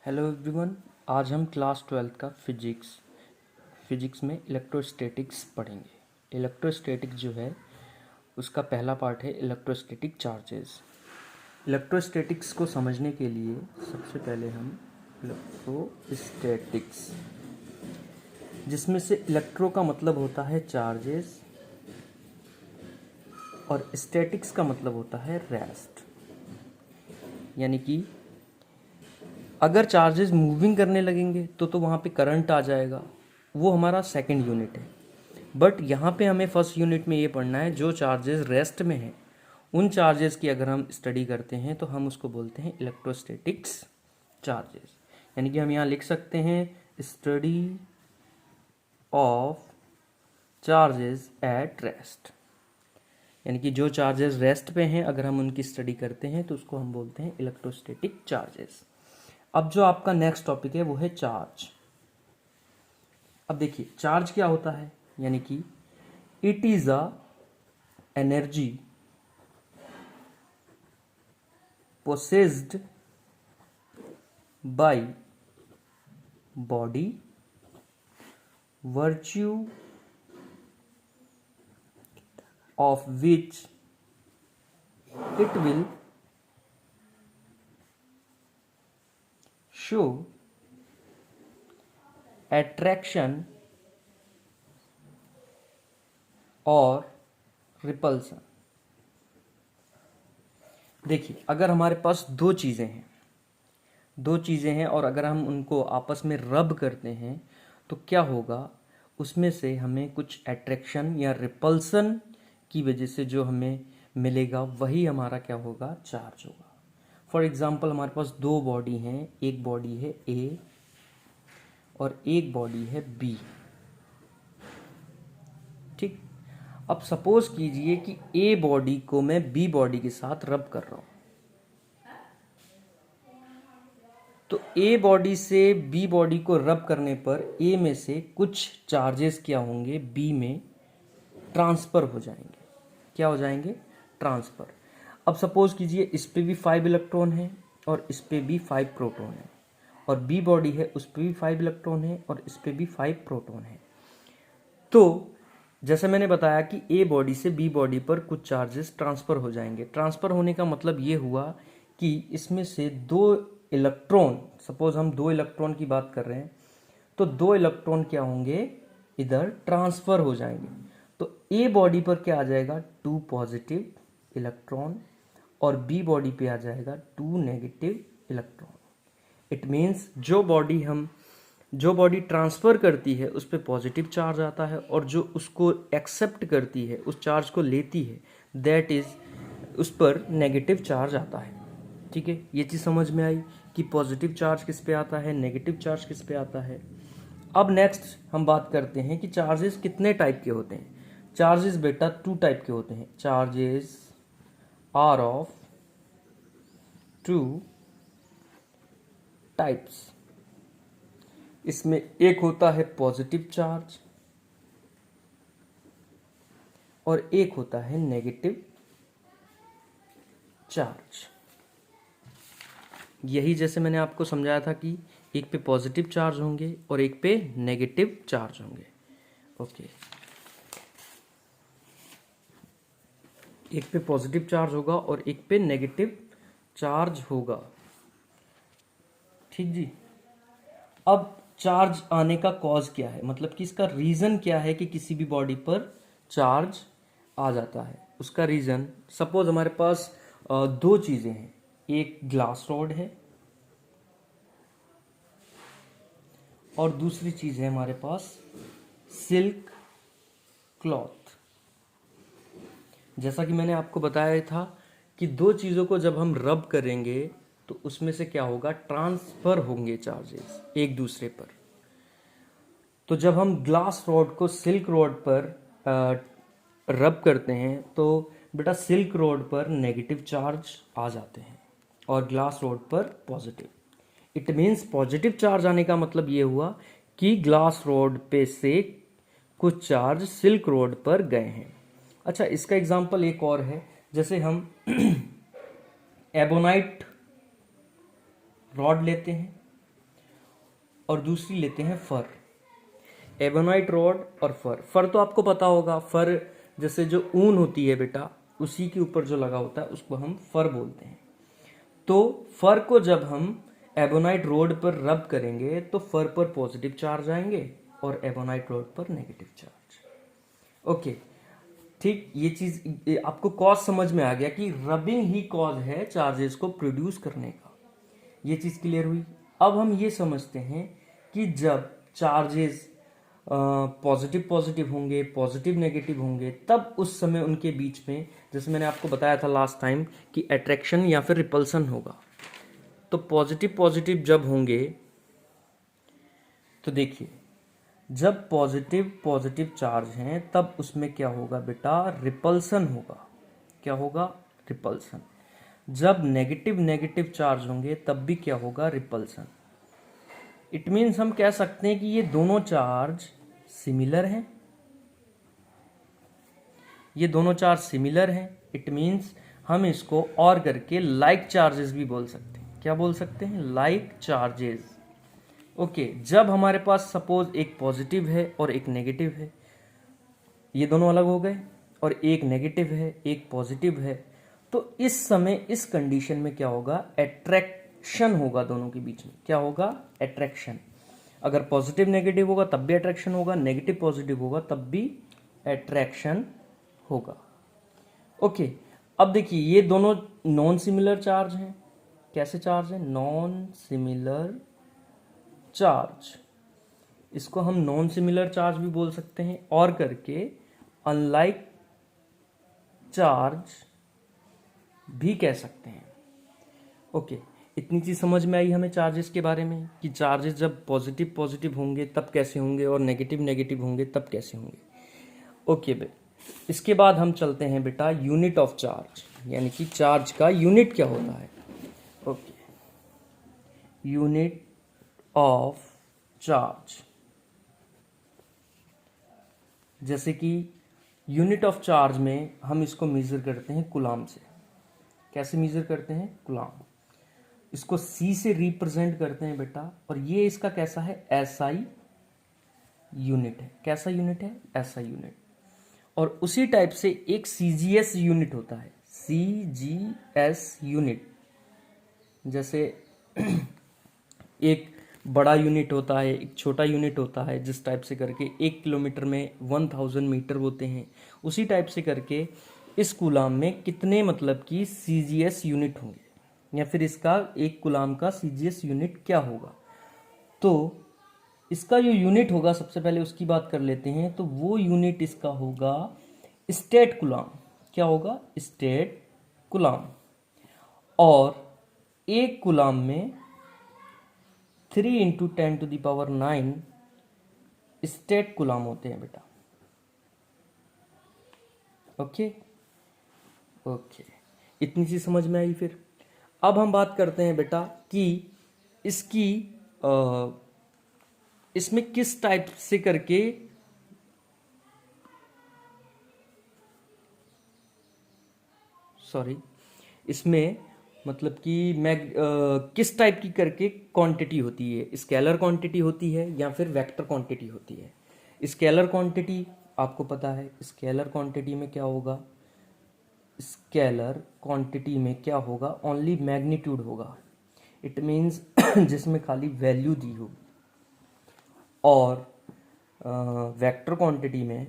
Hello everyone. आज हम class 12 का फिजिक्स में इलेक्ट्रोस्टैटिक्स पढ़ेंगे। इलेक्ट्रोस्टैटिक्स जो है उसका पहला पार्ट है इलेक्ट्रोस्टैटिक चार्जेस। इलेक्ट्रोस्टैटिक्स को समझने के लिए सबसे पहले हम इलेक्ट्रोस्टैटिक्स, जिसमें से इलेक्ट्रो का मतलब होता है चार्जेस और स्टैटिक्स का मतलब होता है रेस्ट। यानी कि अगर चार्जेस मूविंग करने लगेंगे तो वहाँ पे करंट आ जाएगा, वो हमारा सेकंड यूनिट है। बट यहाँ पे हमें फर्स्ट यूनिट में ये पढ़ना है जो चार्जेस रेस्ट में हैं, उन चार्जेस की अगर हम स्टडी करते हैं तो हम उसको बोलते हैं इलेक्ट्रोस्टैटिक्स चार्जेस। यानी कि हम यहाँ लिख सकते हैं study of charges at rest. यानी कि जो चार्जेस रेस्ट पे हैं अगर हम उनकी स्टडी करते हैं तो उसको हम बोलते हैं इलेक्ट्रोस्टैटिक चार्जेस। अब जो आपका नेक्स्ट टॉपिक है वो है चार्ज। अब देखिए चार्ज क्या होता है, यानी कि it is a energy possessed by body virtue of which it will show attraction और रिपल्सन। देखिए अगर हमारे पास दो चीज़ें हैं और अगर हम उनको आपस में रब करते हैं तो क्या होगा, उसमें से हमें कुछ अट्रैक्शन या रिपल्सन की वजह से जो हमें मिलेगा वही हमारा क्या होगा, चार्ज होगा। फॉर एग्जांपल हमारे पास दो बॉडी हैं, एक बॉडी है ए और एक बॉडी है बी। ठीक, अब सपोज कीजिए कि ए बॉडी को मैं बी बॉडी के साथ रब कर रहा हूं, तो ए बॉडी से बी बॉडी को रब करने पर ए में से कुछ चार्जेस क्या होंगे, बी में ट्रांसफर हो जाएंगे। क्या हो जाएंगे, ट्रांसफर। अब सपोज कीजिए इस पे भी 5 इलेक्ट्रॉन है और इस पे भी 5 प्रोटॉन है, और बी बॉडी है उस पे भी 5 इलेक्ट्रॉन है और इस पे भी 5 प्रोटॉन है। तो जैसे मैंने बताया कि ए बॉडी से बी बॉडी पर कुछ चार्जेस ट्रांसफर हो जाएंगे। ट्रांसफर होने का मतलब ये हुआ कि इसमें से दो इलेक्ट्रॉन, सपोज हम दो इलेक्ट्रॉन की बात कर रहे हैं, तो दो इलेक्ट्रॉन क्या होंगे, इधर ट्रांसफर हो जाएंगे। तो ए बॉडी पर क्या आ जाएगा, 2 पॉजिटिव इलेक्ट्रॉन और बी बॉडी पे आ जाएगा 2 नेगेटिव इलेक्ट्रॉन। इट मीन्स जो बॉडी ट्रांसफर करती है उस पर पॉजिटिव चार्ज आता है और जो उसको एक्सेप्ट करती है, उस चार्ज को लेती है, दैट इज उस पर नेगेटिव चार्ज आता है। ठीक है, ये चीज़ समझ में आई कि पॉजिटिव चार्ज किस पे आता है, नेगेटिव चार्ज किस पे आता है। अब नेक्स्ट हम बात करते हैं कि चार्जेस कितने टाइप के होते हैं। चार्जेस बेटा 2 टाइप के होते हैं। Charges are of 2 types. इसमें एक होता है पॉजिटिव चार्ज और एक होता है नेगेटिव चार्ज। यही जैसे मैंने आपको समझाया था कि एक पे पॉजिटिव चार्ज होंगे और एक पे नेगेटिव चार्ज होंगे। ओके, एक पे पॉजिटिव चार्ज होगा और एक पे नेगेटिव चार्ज होगा। ठीक जी। अब चार्ज आने का कॉज क्या है, मतलब कि इसका रीजन क्या है कि किसी भी बॉडी पर चार्ज आ जाता है। उसका रीजन, सपोज हमारे पास दो चीजें हैं, एक ग्लास रॉड है और दूसरी चीज है हमारे पास सिल्क क्लॉथ। जैसा कि मैंने आपको बताया था कि दो चीजों को जब हम रब करेंगे तो उसमें से क्या होगा, ट्रांसफर होंगे चार्जेस एक दूसरे पर। तो जब हम ग्लास रॉड को सिल्क रॉड पर रब करते हैं तो बेटा सिल्क रॉड पर नेगेटिव चार्ज आ जाते हैं और ग्लास रॉड पर positive. It means positive charge आने का मतलब ये हुआ कि ग्लास रॉड पे से कुछ चार्ज सिल्क रॉड पर गए हैं। अच्छा, इसका एग्जांपल एक और है, जैसे हम एबोनाइट रॉड लेते हैं और दूसरी लेते हैं फर। एबोनाइट रॉड और फर। फर तो आपको पता होगा, फर जैसे जो ऊन होती है बेटा, उसी के ऊपर जो लगा होता है उसको हम फर बोलते हैं। तो फर को जब हम एबोनाइट रोड पर रब करेंगे तो फर पर पॉजिटिव चार्ज आएंगे और एबोनाइट रोड पर नेगेटिव चार्ज। ओके, ठीक, ये चीज आपको कॉज समझ में आ गया कि रबिंग ही कॉज है चार्जेस को प्रोड्यूस करने का। ये चीज क्लियर हुई। अब हम ये समझते हैं कि जब चार्जेस पॉजिटिव पॉजिटिव होंगे, पॉजिटिव नेगेटिव होंगे, तब उस समय उनके बीच में, जैसे मैंने आपको बताया था लास्ट टाइम, कि अट्रैक्शन या फिर रिपल्सन होगा। तो पॉजिटिव पॉजिटिव जब होंगे, तो देखिए, जब पॉजिटिव पॉजिटिव चार्ज हैं तब उसमें क्या होगा बेटा, रिपल्सन होगा। क्या होगा, रिपल्सन। जब नेगेटिव नेगेटिव चार्ज होंगे तब भी क्या होगा, रिपल्सन। इट मीन्स हम कह सकते हैं कि ये दोनों चार्ज सिमिलर हैं। ये दोनों चार्ज सिमिलर हैं। इट मीन्स हम इसको और करके लाइक चार्जेस भी बोल सकते हैं। क्या बोल सकते हैं, लाइक चार्जेस। ओके, जब हमारे पास सपोज एक पॉजिटिव है और एक नेगेटिव है, ये दोनों अलग हो गए, और एक नेगेटिव है एक पॉजिटिव है, तो इस समय इस कंडीशन में क्या होगा, अट्रैक्शन होगा दोनों के बीच में। क्या होगा, अट्रैक्शन। अगर पॉजिटिव नेगेटिव होगा तब भी अट्रैक्शन होगा, नेगेटिव पॉजिटिव होगा तब भी अट्रैक्शन होगा। ओके, अब देखिए, ये दोनों नॉन सिमिलर चार्ज हैं। कैसे चार्ज है, नॉन सिमिलर चार्ज। इसको हम नॉन सिमिलर चार्ज भी बोल सकते हैं, और करके अनलाइक चार्ज भी कह सकते हैं। ओके, इतनी चीज समझ में आई हमें चार्जेस के बारे में, कि चार्जेस जब पॉजिटिव पॉजिटिव होंगे तब कैसे होंगे और नेगेटिव नेगेटिव होंगे तब कैसे होंगे। ओके बे, इसके बाद हम चलते हैं बेटा यूनिट ऑफ चार्ज, यानी कि चार्ज का यूनिट क्या होता है। Okay, unit of charge. जैसे कि यूनिट ऑफ चार्ज में हम इसको मेजर करते हैं कूलाम से। कैसे मेजर करते हैं, कूलाम। इसको C से रिप्रेजेंट करते हैं बेटा, और ये इसका कैसा है, SI यूनिट है। कैसा यूनिट है, SI यूनिट। और उसी टाइप से एक CGS यूनिट होता है, CGS यूनिट। जैसे एक बड़ा यूनिट होता है, एक छोटा यूनिट होता है, जिस टाइप से करके 1 किलोमीटर में 1000 मीटर होते हैं, उसी टाइप से करके इस कूलाम में कितने मतलब कि CGS यूनिट होंगे, या फिर इसका एक कूलाम का CGS यूनिट क्या होगा। तो इसका जो यूनिट होगा, सबसे पहले उसकी बात कर लेते हैं। तो वो यूनिट इसका होगा स्टेट कूलाम। क्या होगा, स्टेट कूलाम। और एक कूलाम में 3 × 10⁹ स्टेट कूलाम होते हैं बेटा। ओके ओके, इतनी चीज समझ में आई। फिर अब हम बात करते हैं बेटा कि इसकी इसमें किस टाइप से करके इसमें मतलब कि किस टाइप की करके क्वांटिटी होती है, स्केलर क्वांटिटी होती है या फिर वेक्टर क्वांटिटी होती है। स्केलर क्वांटिटी आपको पता है, स्केलर क्वांटिटी में क्या होगा, स्केलर क्वांटिटी में क्या होगा, ओनली मैग्नीट्यूड होगा। इट मीन्स जिसमें खाली वैल्यू दी होगी। और वेक्टर क्वांटिटी में,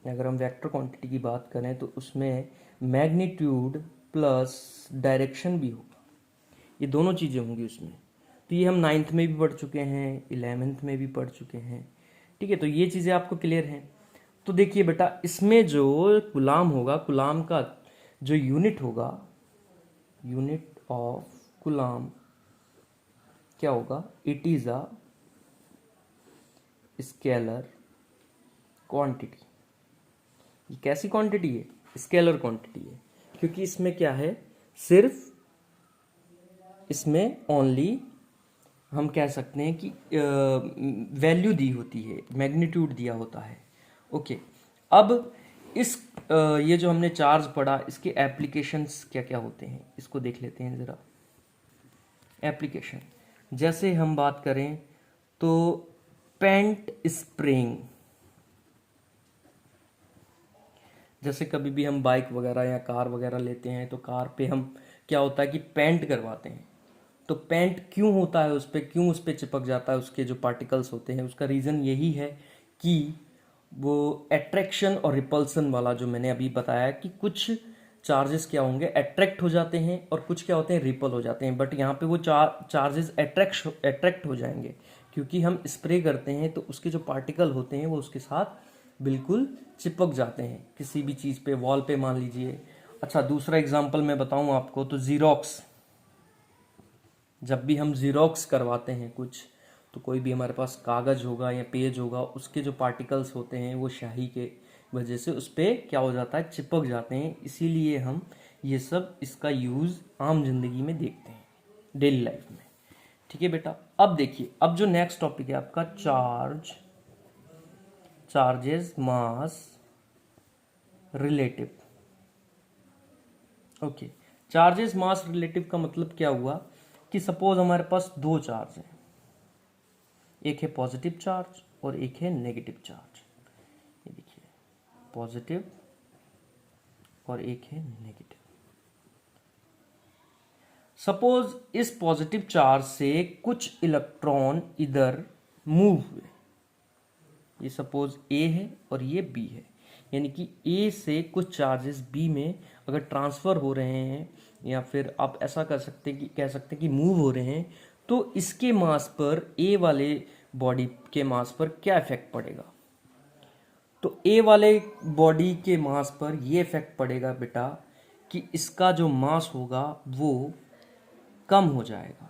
अगर हम वेक्टर क्वांटिटी की बात करें तो उसमें मैग्नीट्यूड प्लस डायरेक्शन भी होगा। ये दोनों चीज़ें होंगी उसमें। तो ये हम 9th में भी पढ़ चुके हैं, 11th में भी पढ़ चुके हैं। ठीक है, तो ये चीज़ें आपको क्लियर हैं। तो देखिए बेटा, इसमें जो कूलाम होगा, कूलाम का जो यूनिट होगा, यूनिट ऑफ कूलाम क्या होगा, it is a scalar quantity. ये कैसी क्वांटिटी है, स्केलर क्वांटिटी है, क्योंकि इसमें क्या है, सिर्फ इसमें ओनली हम कह सकते हैं कि वैल्यू दी होती है, मैग्नीट्यूड दिया होता है। ओके, अब इस ये जो हमने चार्ज पढ़ा, इसके एप्लीकेशंस क्या क्या होते हैं, इसको देख लेते हैं ज़रा। एप्लीकेशन, जैसे हम बात करें तो पेंट स्प्रेइंग, जैसे कभी भी हम बाइक वगैरह या कार वगैरह लेते हैं तो कार पे हम क्या होता है कि पेंट करवाते हैं। तो पेंट क्यों होता है उस पर, क्यों उस पर चिपक जाता है उसके जो पार्टिकल्स होते हैं, उसका रीज़न यही है कि वो अट्रैक्शन और रिपल्सन वाला जो मैंने अभी बताया कि कुछ चार्जेस क्या होंगे अट्रैक्ट हो जाते हैं और कुछ क्या होते हैं रिपल हो जाते हैं। बट यहाँ पे वो चार्जेस अट्रैक्ट हो जाएंगे क्योंकि हम स्प्रे करते हैं तो उसके जो पार्टिकल होते हैं वो उसके साथ बिल्कुल चिपक जाते हैं किसी भी चीज़ पे, वॉल पे मान लीजिए। अच्छा दूसरा एग्जांपल मैं बताऊं आपको तो जीरोक्स, जब भी हम जीरोक्स करवाते हैं कुछ तो कोई भी हमारे पास कागज़ होगा या पेज होगा, उसके जो पार्टिकल्स होते हैं वो स्याही के वजह से उस पर क्या हो जाता है, चिपक जाते हैं। इसीलिए हम ये सब इसका यूज़ आम जिंदगी में देखते हैं डेली लाइफ में। ठीक है बेटा, अब देखिए, अब जो नेक्स्ट टॉपिक है आपका चार्जेस मास रिलेटिव। ओके, चार्जेस मास रिलेटिव का मतलब क्या हुआ कि सपोज हमारे पास दो चार्ज हैं, एक है पॉजिटिव चार्ज और एक है नेगेटिव चार्ज। ये देखिए पॉजिटिव और एक है नेगेटिव। सपोज इस पॉजिटिव चार्ज से कुछ इलेक्ट्रॉन इधर मूव हुए, ये सपोज ए है और ये बी है, यानी कि ए से कुछ चार्जेस बी में अगर ट्रांसफ़र हो रहे हैं या फिर आप ऐसा कर सकते हैं कि कह सकते हैं कि मूव हो रहे हैं, तो इसके मास पर, ए वाले बॉडी के मास पर क्या इफेक्ट पड़ेगा। तो ए वाले बॉडी के मास पर ये इफेक्ट पड़ेगा बेटा कि इसका जो मास होगा वो कम हो जाएगा।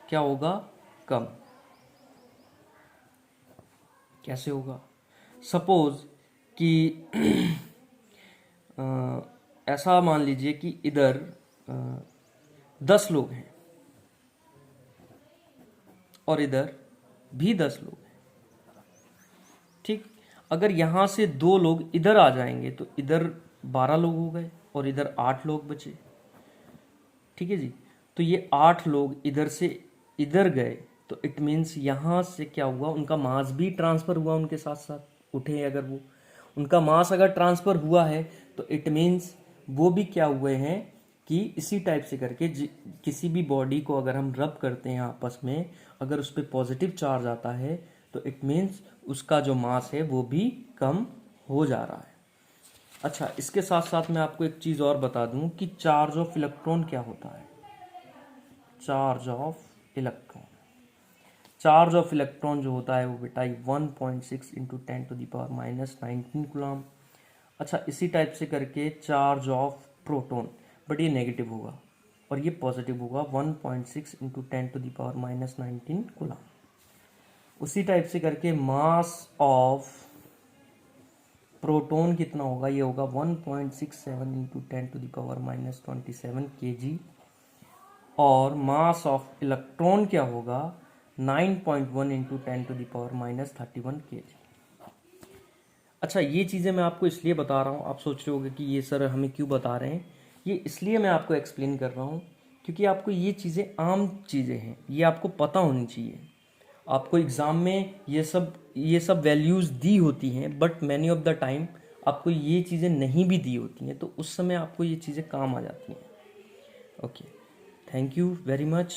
क्या होगा, कम। कैसे होगा, सपोज कि ऐसा मान लीजिए कि इधर 10 लोग हैं और इधर भी 10 लोग हैं। ठीक, अगर यहाँ से 2 लोग इधर आ जाएंगे तो इधर 12 लोग हो गए और इधर 8 लोग बचे। ठीक है जी, तो ये 8 लोग इधर से इधर गए तो इट मीन्स यहाँ से क्या हुआ, उनका मास भी ट्रांसफ़र हुआ, उनके साथ साथ उठे अगर वो, उनका मास अगर ट्रांसफ़र हुआ है तो इट मीन्स वो भी क्या हुए हैं कि इसी टाइप से करके किसी भी बॉडी को अगर हम रब करते हैं आपस में, अगर उस पर पॉजिटिव चार्ज आता है तो इट मीन्स उसका जो मास है वो भी कम हो जा रहा है। अच्छा, इसके साथ साथ मैं आपको एक चीज़ और बता दूं कि चार्ज ऑफ इलेक्ट्रॉन क्या होता है। Charge of electron, charge of electron जो होता है वो बेटा 1.6 इंटू 10⁻⁻19 कूलम। अच्छा, इसी टाइप से करके चार्ज ऑफ प्रोटॉन, बट ये नेगेटिव होगा और ये पॉजिटिव होगा, 1.6 इंटू 10⁻⁻19 कूलम। उसी टाइप से करके मास ऑफ प्रोटॉन कितना होगा, ये होगा 1.67 इंटू 10⁻⁻27 kg। और मास ऑफ इलेक्ट्रॉन क्या होगा, 9.1 इंटू 10⁻31 kg। अच्छा, ये चीज़ें मैं आपको इसलिए बता रहा हूँ, आप सोच रहे होगे कि ये सर हमें क्यों बता रहे हैं। ये इसलिए मैं आपको एक्सप्लेन कर रहा हूँ क्योंकि आपको ये चीज़ें आम चीज़ें हैं, ये आपको पता होनी चाहिए। आपको एग्ज़ाम में ये सब वैल्यूज़ दी होती हैं, but many of the time आपको ये चीज़ें नहीं भी दी होती हैं, तो उस समय आपको ये चीज़ें काम आ जाती हैं। Okay, thank you very much.